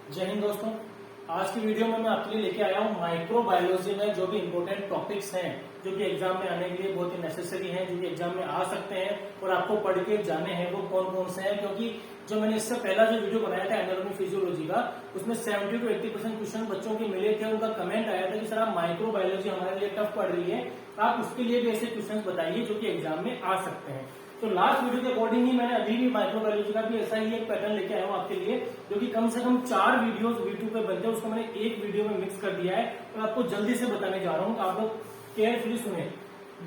जय हिंद दोस्तों। आज की वीडियो में मैं आपके लिए लेके आया हूँ माइक्रोबायोलॉजी में जो भी इंपॉर्टेंट टॉपिक्स हैं जो कि एग्जाम में आने के लिए बहुत ही नेसेसरी हैं, जो कि एग्जाम में आ सकते हैं और आपको पढ़ के जाने हैं वो कौन कौन से हैं। क्योंकि जो मैंने इससे पहला जो वीडियो बनाया था एनाटॉमी फिजियोलॉजी का, उसमें 70 to 80% क्वेश्चन बच्चों के मिले थे। उनका कमेंट आया था कि सर आप माइक्रोबायोलॉजी हमारे लिए टफ पढ़ रही है, आप उसके लिए भी ऐसे क्वेश्चन बताइए जो कि एग्जाम में आ सकते हैं। तो लास्ट वीडियो के अकॉर्डिंग ही मैंने अभी भी माइक्रोबायोलॉजी का भी ऐसा ही एक पैटर्न लेके आया हूँ आपके लिए, जो कि कम से कम 4 वीडियोस यूट्यूब पे बनते हैं, उसको मैंने एक वीडियो में मिक्स कर दिया है और आपको जल्दी से बताने जा रहा हूँ। आप लोग केयरफुली सुने।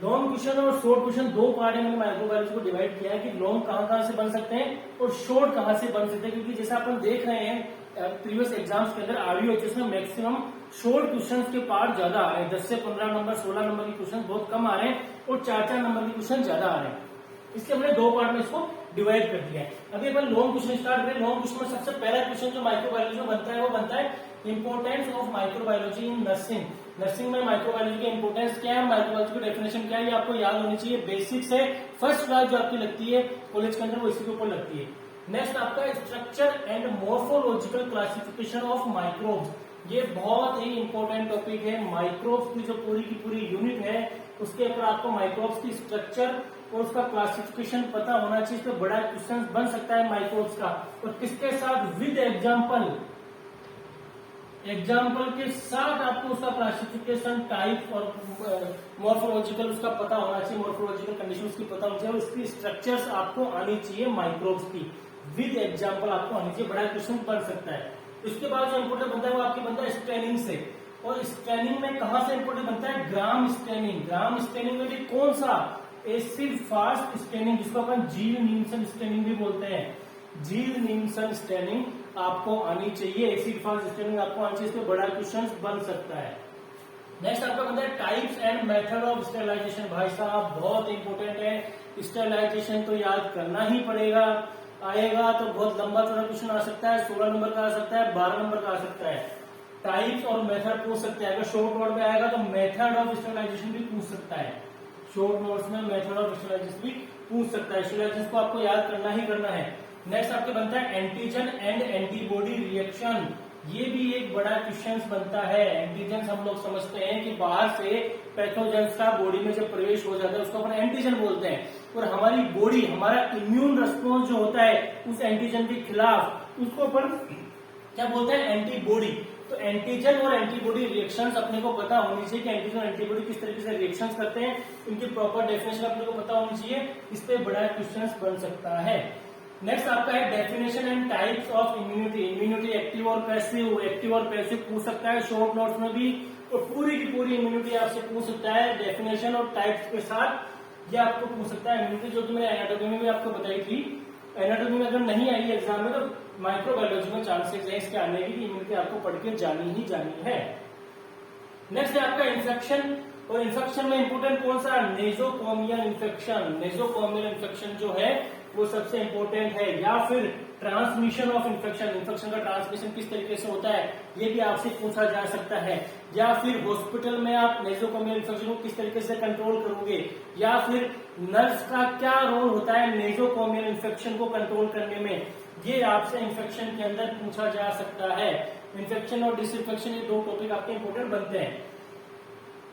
लॉन्ग क्वेश्चन और शॉर्ट क्वेश्चन दो पार्ट में मैंने माइक्रोबायोलॉजी को डिवाइड किया है कि लॉन्ग कहाँ से बन सकते हैं और शॉर्ट कहाँ से बन सकते हैं। क्योंकि जैसा अपन देख रहे हैं प्रीवियस एग्जाम्स के अंदर आरडीओएचएस में मैक्सिमम शॉर्ट क्वेश्चंस के पार्ट ज्यादा आ रहे हैं। 10 से 15 नंबर 16 नंबर के क्वेश्चन बहुत कम आ रहे हैं और 4-4 नंबर के क्वेश्चन ज्यादा आ रहे हैं। इसलिए हमने दो पार्ट में इसको डिवाइड कर दिया है। अभी अपन लॉन्ग क्वेश्चन स्टार्ट करें। लॉन्ग क्वेश्चन में सबसे पहला क्वेश्चन जो माइक्रोबायोलॉजी में बनता है वो बनता है importance of microbiology in nursing. Nursing में माइक्रोबायोलॉजी की इंपोर्टेंस क्या है, माइक्रोबायोलॉजी की डेफिनेशन क्या है, ये आपको याद होनी चाहिए। बेसिक्स है, फर्स्ट क्लास जो आपकी लगती है कॉलेज के अंदर वो इसी के ऊपर लगती है। नेक्स्ट आपका structure and morphological classification of microbes. ये बहुत ही इंपॉर्टेंट टॉपिक है। माइक्रोब्स की जो पूरी की पूरी यूनिट है उसके ऊपर आपको माइक्रोब्स की स्ट्रक्चर और उसका क्लासिफिकेशन पता होना चाहिए। इस पे बड़ा क्वेश्चन बन सकता है माइक्रोब्स का, और किसके साथ, विद एग्जाम्पल के साथ आपको उसका क्लासिफिकेशन टाइप और मॉर्फोलॉजिकल उसका पता होना चाहिए, मॉर्फोलॉजिकल कंडीशन उसकी पता होनी चाहिए और उसकी स्ट्रक्चर्स आपको आनी चाहिए माइक्रोब्स की, विद एग्जाम्पल आपको आनी चाहिए। बड़ा क्वेश्चन बन सकता है। उसके बाद जो इंपोर्टेंट बनता है वो आपकी बनता है स्टेनिंग से। और स्टेनिंग में कहां से इंपोर्टेंट बनता है, ग्राम स्टेनिंग। ग्राम स्टेनिंग में भी कौन सा, एसिड फास्ट स्टेनिंग, जिसको अपन जील नीमसन स्टेनिंग भी बोलते हैं। जील नीमसन स्टेनिंग आपको आनी चाहिए, एसिड फास्ट स्टेनिंग आपको आनी चाहिए। इस पे बड़ा क्वेश्चन बन सकता है। नेक्स्ट आपका बनता है types and method of sterilization. भाई साहब बहुत इंपोर्टेंट है। स्टेरिलाइजेशन तो याद करना ही पड़ेगा। आएगा तो बहुत लंबा चौड़ा क्वेश्चन आ सकता है, 16 नंबर का आ सकता है, 12 नंबर का आ सकता है। टाइप्स और मेथड पूछ सकते हैं। अगर शॉर्ट नोट में आएगा तो मेथड ऑफ स्टेरिलाइजेशन भी पूछ सकता है। शॉर्ट नोट्स में मेथड ऑफ स्टेरिलाइजेशन भी पूछ सकता है। स्टेरिलाइजेशन को आपको याद करना ही करना है। नेक्स्ट आपके बनता है एंटीजन एंड एंटीबॉडी रिएक्शन। ये भी एक बड़ा क्वेश्चन बनता है। एंटीजन हम लोग समझते हैं कि बाहर से पैथोजेंस का बॉडी में जब प्रवेश हो जाता है उसको अपन एंटीजन बोलते हैं, और हमारी बॉडी, हमारा इम्यून रिस्पॉन्स जो होता है उस एंटीजन के खिलाफ उसको अपन क्या बोलते हैं, एंटीबॉडी। तो एंटीजन और एंटीबॉडी रिएक्शंस अपने को पता होनी चाहिए कि एंटीजन और एंटीबॉडी किस तरीके से रिएक्शंस करते हैं, इनकी प्रॉपर डेफिनेशन अपने को पता होनी चाहिए। इस पे बड़ा क्वेश्चन बन सकता है। नेक्स्ट आपका है definition and types of immunity. Immunity active और पैसिव, एक्टिव और पैसिव पूछ सकता है शॉर्ट नोट्स में भी, और पूरी की पूरी इम्यूनिटी आपसे पूछ सकता है डेफिनेशन और टाइप्स के साथ। ये आपको पूछ सकता है इम्यूनिटी, जो कि मैंने एनाटॉमी में भी आपको बताई थी। एनाटॉमी में अगर नहीं आई एग्जाम में तो माइक्रोबायोलॉजी में चांसेस है इसके आने की, इम्यूनिटी आपको पढ़ के जानी ही जानी है। नेक्स्ट है आपका इन्फेक्शन, और इन्फेक्शन में इंपोर्टेंट कौन सा, नेजोकोमियल इन्फेक्शन। नेजोकोमियल इन्फेक्शन जो है वो सबसे इंपॉर्टेंट है। या फिर ट्रांसमिशन ऑफ इन्फेक्शन, इन्फेक्शन का ट्रांसमिशन किस तरीके से होता है ये भी आपसे पूछा जा सकता है। या फिर हॉस्पिटल में आप नेजोकोमियल इन्फेक्शन को किस तरीके से कंट्रोल करोगे, या फिर नर्स का क्या रोल होता है नेजोकोमियल इन्फेक्शन को कंट्रोल करने में, ये आपसे इन्फेक्शन के अंदर पूछा जा सकता है। इन्फेक्शन और डिसइंफेक्शन ये दो टॉपिक आपके इंपॉर्टेंट बनते हैं।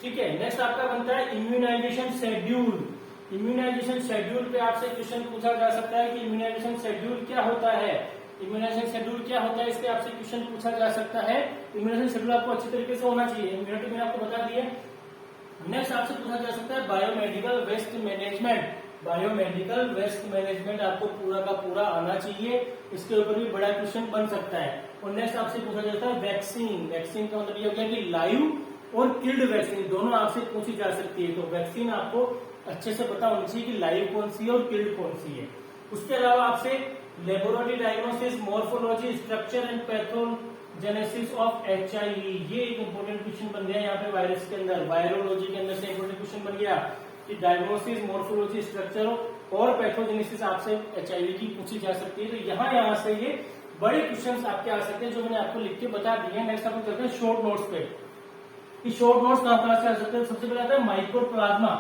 ठीक है। नेक्स्ट आपका बनता है इम्यूनाइजेशन शेड्यूल। इम्यूनाइजेशन शेड्यूल पे आपसे क्वेश्चन पूछा जा सकता है कि इम्यूनाइजेशन शेड्यूल क्या होता है। इम्यूनाइजेशन शेड्यूल क्या होता है, इस पे आपसे क्वेश्चन पूछा जा सकता है। इम्यूनाइजेशन शेड्यूल आपको अच्छी तरीके से होना चाहिए, इम्यूनिटी मैंने आपको बता दिया। नेक्स्ट आपसे पूछा जा सकता है biomedical waste management. Biomedical waste management आपको पूरा का पूरा आना चाहिए, इसके ऊपर भी बड़ा क्वेश्चन बन सकता है। और नेक्स्ट आपसे पूछा जाता है वैक्सीन। वैक्सीन का मतलब ये हो गया कि लाइव और किल्ड वैक्सीन दोनों आपसे पूछी जा सकती है। तो वैक्सीन आपको अच्छे से पता होनी चाहिए कि लाइव कौन सी है और किल्ड कौन सी है। उसके अलावा आपसे laboratory diagnosis, morphology, structure and pathogenesis of HIV, ये एक इंपॉर्टेंट क्वेश्चन बन गया यहाँ पे वायरस के अंदर। वायरोलॉजी के अंदर से इंपॉर्टेंट क्वेश्चन बन गया कि डायग्नोसिस, मॉर्फोलॉजी, स्ट्रक्चर और पैथोजेनेसिस आपसे HIV की पूछी जा सकती है। तो यहाँ से ये बड़े क्वेश्चन आपके आ सकते हैं जो मैंने आपको लिख के बता दिए। नेक्स्ट आपको चलते हैं शॉर्ट नोट्स पे कि शॉर्ट नोट्स कहां से आ सकते हैं। सबसे पहले आता है माइक्रोप्लाज्मा।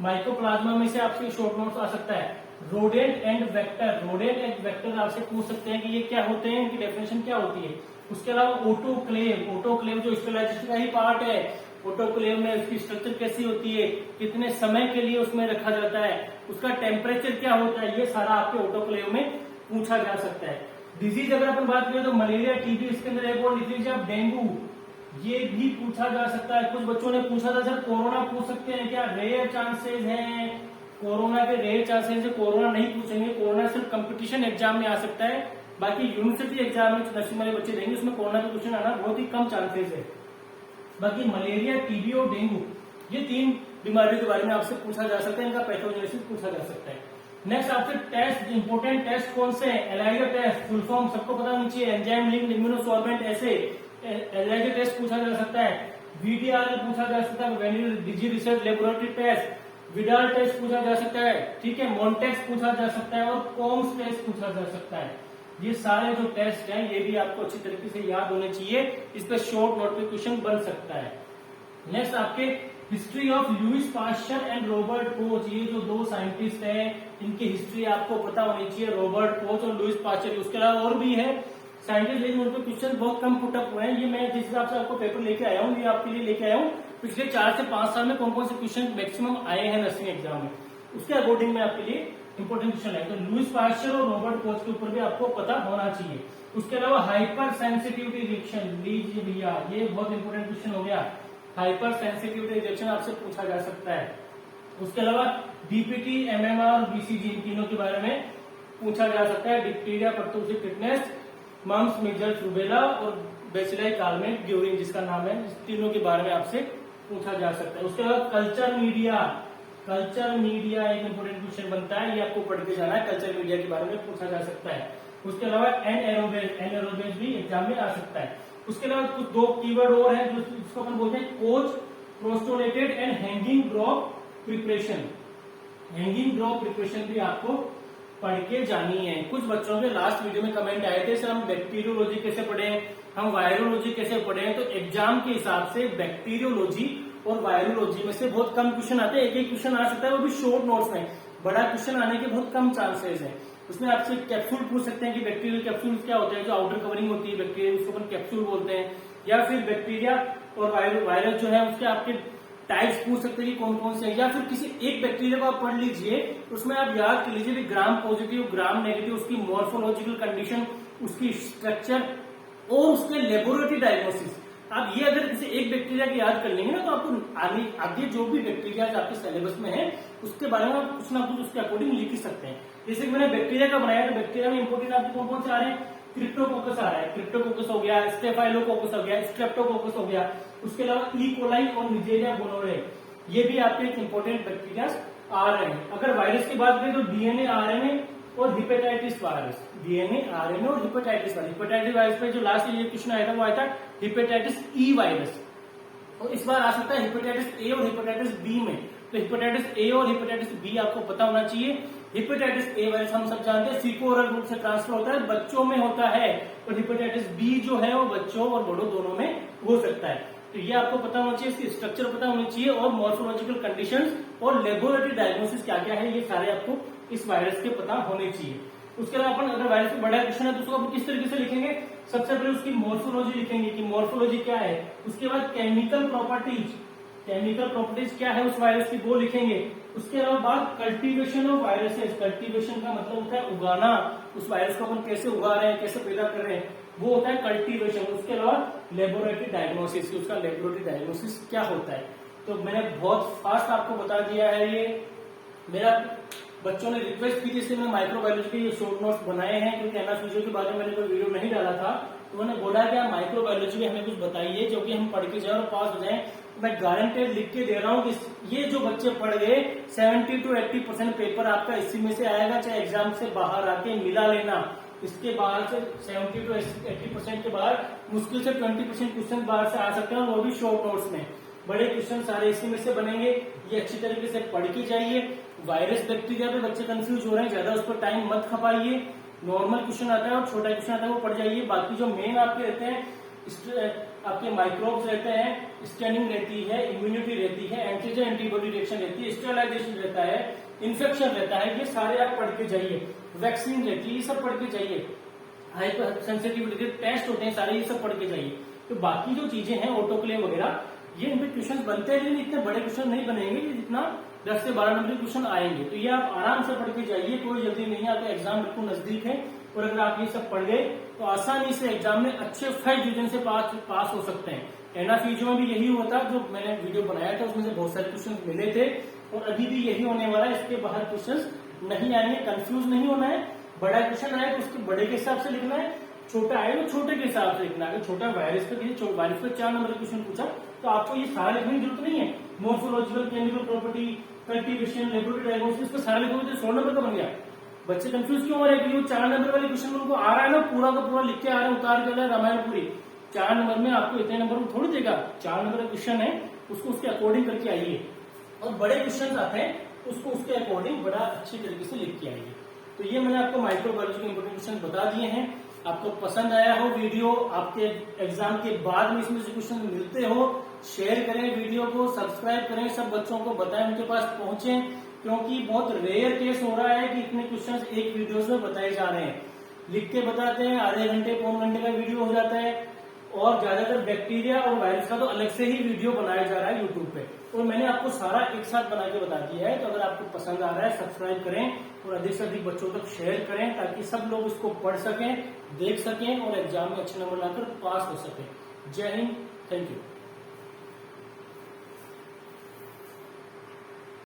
माइक्रोप्लाज्मा में से आपसे शॉर्ट नोट्स आ सकता है। Rodent and vector, rodent and vector आपसे पूछ सकते हैं कि ये क्या होते हैं, इनकी डेफिनेशन क्या होती है। उसके अलावा ऑटोक्लेव, ऑटोक्लेव जो स्टेरिलाइजेशन का ही पार्ट है, ऑटोक्लेव में उसकी स्ट्रक्चर कैसी होती है, कितने समय के लिए उसमें रखा जाता है, उसका टेम्परेचर क्या होता है, ये सारा आपके ऑटोक्लेव में पूछा जा सकता है। डिजीज अगर अपन बात करें तो मलेरिया, टीबी, इसके अंदर एक और लिख लीजिए आप डेंगू, ये भी पूछा जा सकता है। कुछ बच्चों ने पूछा था सर कोरोना पूछ सकते हैं क्या, रेयर चांसेस हैं, कोरोना के रेयर चांसेस है, कोरोना नहीं पूछेंगे, कोरोना सिर्फ कंपटीशन एग्जाम में आ सकता है, बाकी यूनिवर्सिटी एग्जाम में जो 10वीं वाले बच्चे देंगे उसमें कोरोना के क्वेश्चन आना बहुत ही कम चांसेस है। बाकी मलेरिया, टीबी और डेंगू, ये 3 बीमारियों के बारे में आपसे पूछा जा सकता है, इनका पैथोजेनेसिस पूछा जा सकता है। नेक्स्ट आपसे टेस्ट, इंपोर्टेंट टेस्ट कौन से हैं, एलाइजा टेस्ट, फुल फॉर्म सबको पता होनी चाहिए, एंजाइम लिंक्ड इम्यूनोसॉर्बेंट ऐसे एलाइजा टेस्ट पूछा जा सकता है, वीडीआर पूछा जा सकता है, venereal disease research laboratory test, Widal test पूछा जा सकता है, ठीक है, मॉन्टेक्स पूछा जा सकता है और कॉम्स टेस्ट पूछा जा सकता है। ये सारे जो टेस्ट हैं ये भी आपको अच्छी तरीके से याद होने चाहिए, इस पे शॉर्ट नोट पे क्वेश्चन बन सकता है। नेक्स्ट आपके history of Lewis pasture and Robert Koch, ये जो 2 साइंटिस्ट हैं इनकी हिस्ट्री आपको पता होनी चाहिए, रॉबर्ट कोच और लुईस पास्चर। उसके अलावा और भी है साइंटिस्ट, लेकिन उनके क्वेश्चन बहुत कम पुटअप हुए हैं। ये मैं जिस हिसाब से आपको पेपर लेके आया हूँ ये आपके लिए लेके आया हूँ पिछले 4 से 5 साल में कौन कौन से क्वेश्चन मैक्सिमम आए हैं नर्सिंग एग्जाम में, उसके अकॉर्डिंग में आपके लिए इंपोर्टेंट क्वेश्चन है। तो लुईस पास्चर और रॉबर्ट कोच के ऊपर भी आपको पता होना चाहिए। उसके अलावा हाइपर सेंसिटिविटी रिएक्शन, लीजिए भैया ये बहुत इंपोर्टेंट क्वेश्चन हो गया, हाइपर सेंसिटिविटी रिएक्शन आपसे पूछा जा सकता है। उसके अलावा डीपीटी, एमएमआर और बीसीजी, इन तीनों के बारे में पूछा जा सकता है। Diphtheria, pertussis tetanus, mumps, measles, rubella और बेसिलाई कालमेट ग्यूरिन जिसका नाम है, इस तीनों के बारे में आपसे पूछा जा सकता है। उसके अलावा कल्चर मीडिया, कल्चर मीडिया एक इंपोर्टेंट क्वेश्चन बनता है, ये आपको पढ़ के जाना है, कल्चर मीडिया के बारे में पूछा जा सकता है। उसके अलावा एनएरोबेज भी एग्जाम में आ सकता है। उसके अलावा कुछ 2 कीवर्ड और हैं जो जिसको अपन बोलते हैं Koch, postulated and hanging drop preparation, hanging drop preparation भी आपको पढ़ के जानी है। कुछ बच्चों के लास्ट वीडियो में कमेंट आए थे सर हम बैक्टीरियोलॉजी कैसे पढ़े, हम वायरोलॉजी कैसे पढ़े, तो एग्जाम के हिसाब से बैक्टीरियोलॉजी और वायरोलॉजी में से बहुत कम क्वेश्चन आते हैं, एक क्वेश्चन आ सकता है वो भी शॉर्ट नोट्स में, बड़ा क्वेश्चन आने के बहुत कम चांसेस है। उसमें आपसे कैप्सूल पूछ सकते हैं कि बैक्टीरियल कैप्सूल क्या होता है, जो आउटर कवरिंग होती है बैक्टीरिया उसको अपन कैप्सूल बोलते हैं, या फिर बैक्टीरिया और वायरस जो है उसके आपके टाइप्स पूछ सकते हैं कि कौन कौन से हैं, या फिर किसी एक बैक्टीरिया को आप पढ़ लीजिए, उसमें आप याद कर लीजिए ग्राम पॉजिटिव, ग्राम नेगेटिव, उसकी मॉर्फोलॉजिकल कंडीशन, उसकी स्ट्रक्चर और उसके लेबोरेटरी डायग्नोसिस। आप ये अगर किसी एक बैक्टीरिया की याद कर लेंगे ना तो आपको आगे जो भी बैक्टीरिया आपके सिलेबस में है उसके बारे में आप कुछ ना कुछ उसके अकॉर्डिंग लिख ही सकते हैं। जैसे कि मैंने बैक्टीरिया का बनाया तो बैक्टीरिया में इंपोर्टेंट आपके कौन कौन से आ रहे हैं, क्रिप्टोकोकस आ रहा है, क्रिप्टोकोकस हो गया, स्टेफाइलोकोकस हो गया, स्ट्रेप्टोकोकस हो गया, उसके अलावा ई कोलाई और निजेरिया गोनोरे, ये भी आपके एक इंपोर्टेंट बैक्टीरिया आ रहे हैं। अगर वायरस की बात करें तो डीएनए, आरएनए और हिपेटाइटिस वायरस, डीएनए, आरएनए और हिपेटाइटिस वायरस। हिपेटाइटिस वायरस पे जो लास्ट ये क्वेश्चन आया था वो आया था हिपेटाइटिस ई वायरस, और इस बार आ सकता है हिपेटाइटिस ए और हिपेटाइटिस बी में। तो हिपेटाइटिस ए और हिपेटाइटिस बी आपको पता होना चाहिए। हिपेटाइटिस ए वायरस हम सब जानते हैं सीको ओरल रूट से ट्रांसफर होता है, बच्चों में होता है, और हिपेटाइटिस बी जो है वो बच्चों और बड़ों दोनों में हो सकता है। तो ये आपको पता होना चाहिए, इसकी स्ट्रक्चर पता होनी चाहिए और मॉर्फोलॉजिकल कंडीशंस और लेबोरेटरी डायग्नोसिस क्या क्या है ये सारे आपको इस वायरस के पता होने चाहिए। उसके अलावा अपन अगर वायरस में बड़ा क्वेश्चन है तो उसको अपन किस तरीके से लिखेंगे, सबसे पहले उसकी मॉर्फोलॉजी लिखेंगे कि मॉर्फोलॉजी क्या है, उसके बाद केमिकल प्रॉपर्टीज, केमिकल प्रॉपर्टीज क्या है उस वायरस की वो लिखेंगे। उसके अलावा बात कल्टीवेशन ऑफ वायरसेस, कल्टीवेशन का मतलब होता है उगाना, उस वायरस को अपन कैसे उगा रहे हैं, कैसे पैदा कर रहे हैं, वो होता है कल्टीवेशन। उसके अलावा लेबोरेटरी डायग्नोसिस, उसका लेबोरेटरी डायग्नोसिस क्या होता है। तो मैंने बहुत फास्ट आपको बता दिया है। ये मेरा बच्चों ने रिक्वेस्ट की थी इसलिए मैं माइक्रोबायोलॉजी के ये शॉर्ट नोट्स बनाए हैं, क्योंकि एमएस फिजियो के बारे में मैंने कोई वीडियो नहीं डाला था, तो उन्होंने बोला कि आप माइक्रोबायोलॉजी में हमें कुछ बताइए जो कि हम पढ़ के जाए और पास हो जाए। मैं गारंटेड लिख के दे रहा हूँ कि ये जो बच्चे पढ़ गए 70 to 80% पेपर आपका इसी में से आएगा, चाहे एग्जाम से बाहर आके मिला लेना। इसके बाहर से 70 to 80% के बाहर मुश्किल से 20% क्वेश्चन बाहर से आ सकते हैं, और वो भी शॉर्ट नोट्स में। बड़े क्वेश्चन सारे इसी में से बनेंगे, ये अच्छी तरीके से पढ़ के जाइए। वायरस बैक्टीरिया पे बच्चे कंफ्यूज हो रहे हैं, ज्यादा उस पर टाइम मत खपाइए। नॉर्मल क्वेश्चन आता है और छोटा क्वेश्चन आता है वो पढ़ जाइए। बाकी जो मेन आपके रहते हैं, आपके माइक्रोब्स रहते हैं, स्टैनिंग रहती है, इम्यूनिटी रहती है, एंटीजन एंटीबॉडी रिएक्शन रहती है, स्टेरिलाइजेशन रहता है, इन्फेक्शन रहता है, ये सारे आप पढ़ के जाइए। वैक्सीन रहती है, ये सब पढ़ के जाइए। हाइपर सेंसिटिविटी टेस्ट होते हैं सारे, ये सब पढ़ के जाइए। तो बाकी जो चीजें हैं ऑटोक्लेव वगैरह, ये इन पे क्वेश्चन बनते हैं, लेकिन इतने बड़े क्वेश्चन नहीं बनेंगे जितना 10 से 12 नंबर के क्वेश्चन आएंगे। तो ये आप आराम से पढ़ के जाइए, कोई जल्दी नहीं है, आपका एग्जाम बिल्कुल नजदीक है। और अगर आप ये सब पढ़ गए तो आसानी से एग्जाम में अच्छे फर्स्ट डिवीजन से पास हो सकते हैं। एनआफईजो में भी यही हुआ था, जो मैंने वीडियो बनाया था उसमें से बहुत सारे क्वेश्चन मिले थे, और अभी भी यही होने वाला है। इसके बाहर क्वेश्चन नहीं आएंगे, कंफ्यूज नहीं होना है। बड़ा क्वेश्चन आए तो उसके बड़े के हिसाब से लिखना है, छोटा आए तो छोटे के हिसाब से लिखना है। अगर छोटा वायरस पे 4 नंबर का क्वेश्चन पूछा तो आपको ये सारा लिखने की जरूरत नहीं है। Morphological, chemical property, cultivation, laboratory diagnostics, इसको सारा लिखोगे तो 100 नंबर का बन गया। बच्चे कंफ्यूज क्यों हो रहे हैं कि वो 4 नंबर वाले क्वेश्चन उनको आ रहा है ना, पूरा का पूरा लिख के आ रहे हैं, उतार के रामायण पूरी। 4 नंबर में आपको इतने नंबर में थोड़ी देगा। 4 नंबर का क्वेश्चन है, उसको उसके अकॉर्डिंग करके आइए। और बड़े क्वेश्चन आते हैं उसको उसके अकॉर्डिंग बड़ा अच्छी तरीके से लिख के आइए। तो ये मैंने आपको माइक्रोबायोलॉजी के इंपोर्टेंट क्वेश्चन बता दिए हैं। आपको पसंद आया हो वीडियो, आपके एग्जाम के बाद में इसमें से क्वेश्चन मिलते हो, शेयर करें वीडियो को, सब्सक्राइब करें, सब बच्चों को बताएं, उनके पास पहुंचे, क्योंकि बहुत रेयर केस हो रहा है कि इतने क्वेश्चन एक वीडियो में बताए जा रहे हैं। लिख के बताते हैं, आधे घंटे पौन घंटे का वीडियो हो जाता है, और ज्यादातर बैक्टीरिया और वायरस का तो अलग से ही वीडियो बनाया जा रहा है यूट्यूब पे। और मैंने आपको सारा एक साथ बना के बता दिया है। तो अगर आपको पसंद आ रहा है, सब्सक्राइब करें और अधिक से अधिक बच्चों तक शेयर करें, ताकि सब लोग इसको पढ़ सकें, देख सकें और एग्जाम में अच्छे नंबर लाकर पास हो सकें। जय हिंद, थैंक यू।